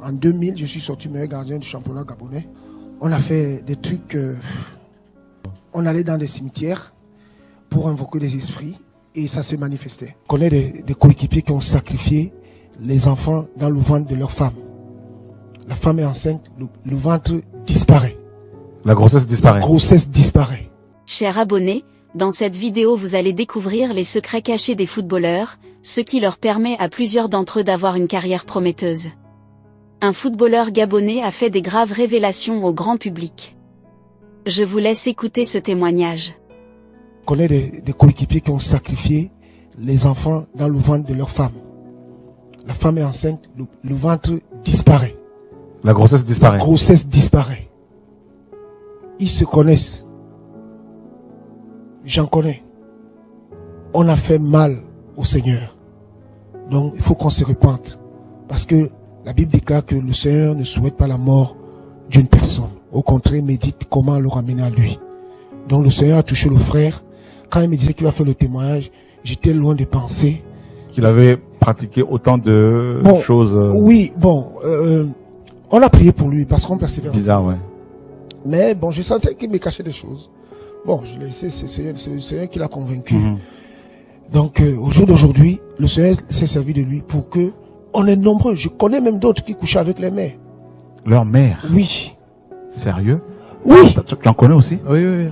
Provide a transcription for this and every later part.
En 2000, je suis sorti meilleur gardien du championnat gabonais. On a fait des trucs... on allait dans des cimetières pour invoquer des esprits et ça se manifestait. On connaît des coéquipiers qui ont sacrifié les enfants dans le ventre de leur femme. La femme est enceinte, le ventre disparaît. La grossesse disparaît. La grossesse disparaît. Chers abonnés, dans cette vidéo vous allez découvrir les secrets cachés des footballeurs, ce qui leur permet à plusieurs d'entre eux d'avoir une carrière prometteuse. Un footballeur gabonais a fait des graves révélations au grand public. Je vous laisse écouter ce témoignage. On connaît des coéquipiers qui ont sacrifié les enfants dans le ventre de leur femme. La femme est enceinte, le ventre disparaît. La grossesse disparaît. La grossesse disparaît. Ils se connaissent. J'en connais. On a fait mal au Seigneur. Donc il faut qu'on se repente. Parce que la Bible déclare que le Seigneur ne souhaite pas la mort d'une personne. Au contraire, médite comment le ramener à lui. Donc le Seigneur a touché le frère. Quand il me disait qu'il a fait le témoignage, j'étais loin de penser qu'il avait pratiqué autant de choses. Oui, on a prié pour lui parce qu'on persévère. Bizarre, ouais. Mais bon, je sentais qu'il me cachait des choses. Bon, je l'ai laissé, c'est le Seigneur qui l'a convaincu. Donc, au jour d'aujourd'hui, le Seigneur s'est servi de lui pour que on est nombreux. Je connais même d'autres qui couchaient avec les mères. Leur mère? Oui. Sérieux? Oui. Tu en connais aussi? Oui, oui.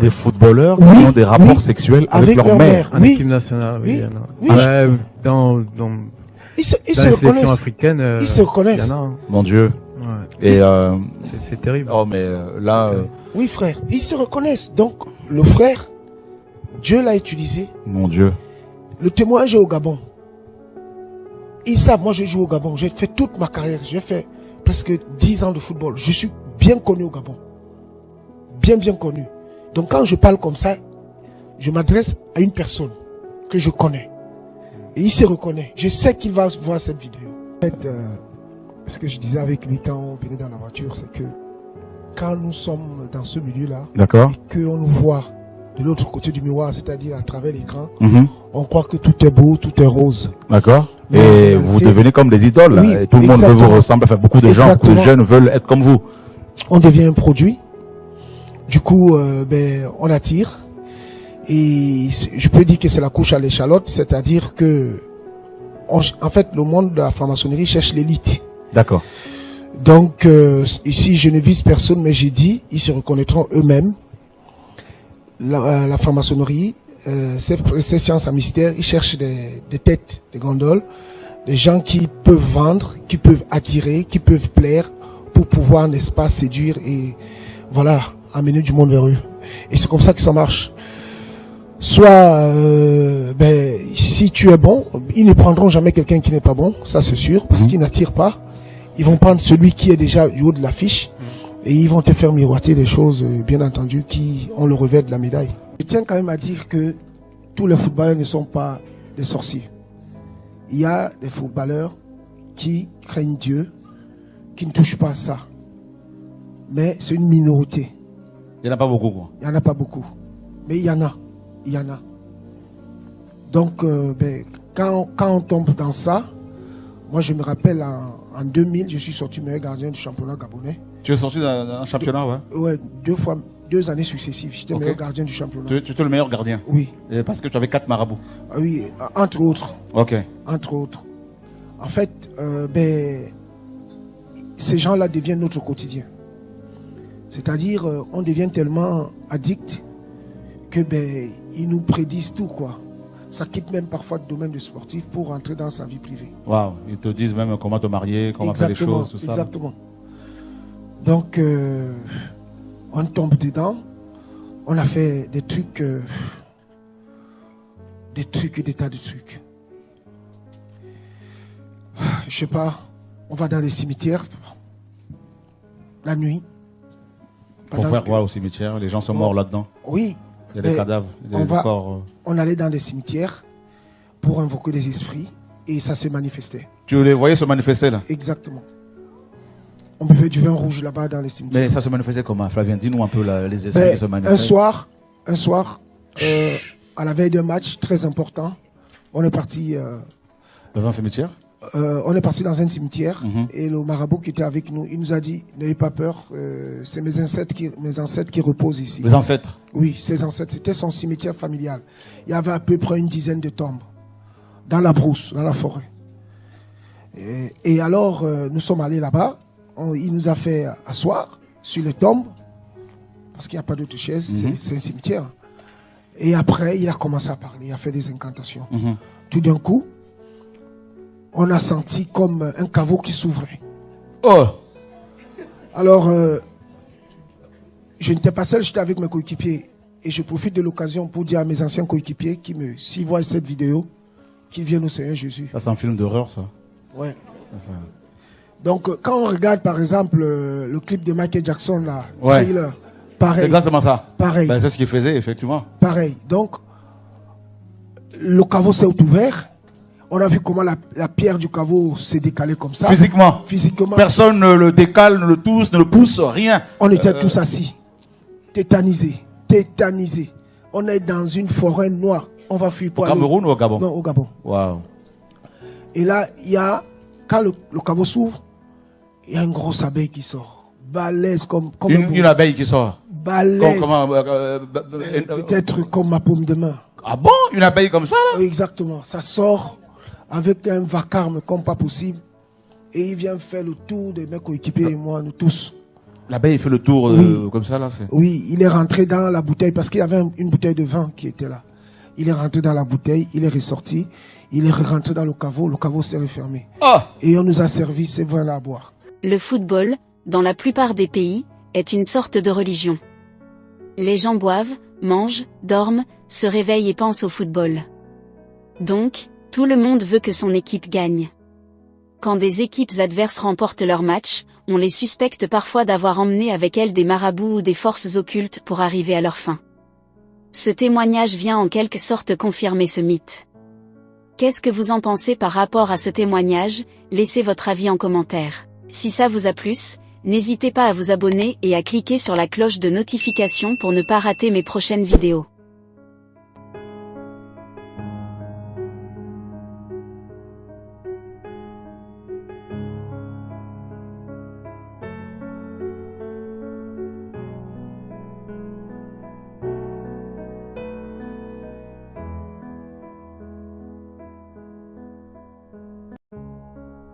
Des footballeurs qui ont des rapports sexuels avec leur mère. En équipe nationale, oui. Oui. Ouais, dans les sélections africaines, ils se reconnaissent. Mon Dieu. Ouais. Et c'est terrible. Oh, mais là. Oui, frère. Ils se reconnaissent. Donc, le frère, Dieu l'a utilisé. Mon Dieu. Le témoignage est au Gabon. Ils savent, moi, je joue au Gabon. J'ai fait toute ma carrière. J'ai fait presque 10 ans de football. Je suis bien connu au Gabon. Bien connu. Donc, quand je parle comme ça, je m'adresse à une personne que je connais. Et il se reconnaît. Je sais qu'il va voir cette vidéo. En fait, ce que je disais avec lui quand on venait dans la voiture, c'est que quand nous sommes dans ce milieu-là, d'accord, et qu'on nous voit de l'autre côté du miroir, c'est-à-dire à travers l'écran, on croit que tout est beau, tout est rose. D'accord. Et vous devenez comme des idoles. Oui, et tout le monde veut vous ressembler. Enfin, beaucoup de gens, beaucoup de jeunes veulent être comme vous. On devient un produit. Du coup, on attire. Et je peux dire que c'est la couche à l'échalote, c'est-à-dire que, en fait, le monde de la franc-maçonnerie cherche l'élite. D'accord. Donc, ici, je ne vise personne, mais j'ai dit, ils se reconnaîtront eux-mêmes. La franc-maçonnerie, ces sciences à mystère, ils cherchent des têtes de gondoles, des gens qui peuvent vendre, qui peuvent attirer, qui peuvent plaire, pour pouvoir, n'est-ce pas, séduire et, voilà, amener du monde vers eux. Et c'est comme ça que ça marche. Soit, si tu es bon, ils ne prendront jamais quelqu'un qui n'est pas bon, ça c'est sûr, parce qu'ils n'attirent pas. Ils vont prendre celui qui est déjà du haut de l'affiche et ils vont te faire miroiter des choses, bien entendu, qui ont le revers de la médaille. Je tiens quand même à dire que tous les footballeurs ne sont pas des sorciers. Il y a des footballeurs qui craignent Dieu, qui ne touchent pas à ça. Mais c'est une minorité. Il n'y en a pas beaucoup, quoi. Il n'y en a pas beaucoup. Mais il y en a. Il y en a. Donc, quand on tombe dans ça, moi je me rappelle en 2000, je suis sorti meilleur gardien du championnat gabonais. Tu es sorti d'un championnat, ouais? Ouais, 2 années successives. J'étais meilleur gardien du championnat. Tu étais le meilleur gardien? Oui. Et parce que tu avais 4 marabouts? Oui, entre autres. Ok. Entre autres. En fait, ces gens-là deviennent notre quotidien. C'est-à-dire, on devient tellement addict que ils nous prédisent tout, quoi. Ça quitte même parfois le domaine de sportif pour rentrer dans sa vie privée. Waouh, ils te disent même comment te marier, comment faire les choses, tout ça. Exactement. Donc, on tombe dedans. On a fait des trucs et des tas de trucs. Je sais pas, on va dans les cimetières la nuit. Pour faire quoi au cimetière? Les gens sont morts là-dedans? Oui. Il y a des cadavres, des corps. On allait dans des cimetières pour invoquer des esprits et ça se manifestait. Tu les voyais se manifester là? Exactement. On buvait du vin rouge là-bas dans les cimetières. Mais ça se manifestait comment, Flavien? Dis-nous un peu les esprits qui se manifestent. Un soir, à la veille d'un match très important, on est parti... dans un cimetière? on est parti dans un cimetière et le marabout qui était avec nous, il nous a dit, n'ayez pas peur, c'est mes ancêtres qui reposent ici. Les ancêtres? Oui, ses ancêtres, c'était son cimetière familial. Il y avait à peu près une dizaine de tombes dans la brousse, dans la forêt. Et alors, nous sommes allés là-bas, il nous a fait asseoir sur les tombes, parce qu'il n'y a pas d'autre chaise, c'est un cimetière. Et après, il a commencé à parler, il a fait des incantations. Tout d'un coup, on a senti comme un caveau qui s'ouvrait. Oh! Alors, je n'étais pas seul, j'étais avec mes coéquipiers. Et je profite de l'occasion pour dire à mes anciens coéquipiers s'ils voient cette vidéo, qu'ils viennent au Seigneur Jésus. Ça, c'est un film d'horreur, ça. Ouais. Ça. Donc, quand on regarde, par exemple, le clip de Michael Jackson, là, Ouais. Thriller, pareil. C'est exactement ça. Pareil. Ben, c'est ce qu'il faisait, effectivement. Pareil. Donc, le caveau s'est ouvert. On a vu comment la pierre du caveau s'est décalée comme ça. Physiquement. Physiquement. Personne ne le décale, ne le touche, ne le pousse, rien. On était tous assis, tétanisés, tétanisés. On est dans une forêt noire. On va fuir pour Au aller... Cameroun ou au Gabon? Non, au Gabon. Waouh. Et là, il y a, quand le caveau s'ouvre, il y a une grosse abeille qui sort. Balèze comme Une abeille qui sort. balèze. Peut-être Peut-être comme ma paume de main. Ah bon? Une abeille comme ça, là? Oui, exactement. Ça sort avec un vacarme comme pas possible. Et il vient faire le tour de mes coéquipiers et moi, nous tous. L'abeille fait le tour Oui. comme ça, là. Oui, il est rentré dans la bouteille parce qu'il y avait une bouteille de vin qui était là. Il est rentré dans la bouteille, il est ressorti, il est rentré dans le caveau s'est refermé. Oh! Et on nous a servi ces vins-là à boire. Le football, dans la plupart des pays, est une sorte de religion. Les gens boivent, mangent, dorment, se réveillent et pensent au football. Donc, tout le monde veut que son équipe gagne. Quand des équipes adverses remportent leur match, on les suspecte parfois d'avoir emmené avec elles des marabouts ou des forces occultes pour arriver à leur fin. Ce témoignage vient en quelque sorte confirmer ce mythe. Qu'est-ce que vous en pensez par rapport à ce témoignage? Laissez votre avis en commentaire. Si ça vous a plu, n'hésitez pas à vous abonner et à cliquer sur la cloche de notification pour ne pas rater mes prochaines vidéos.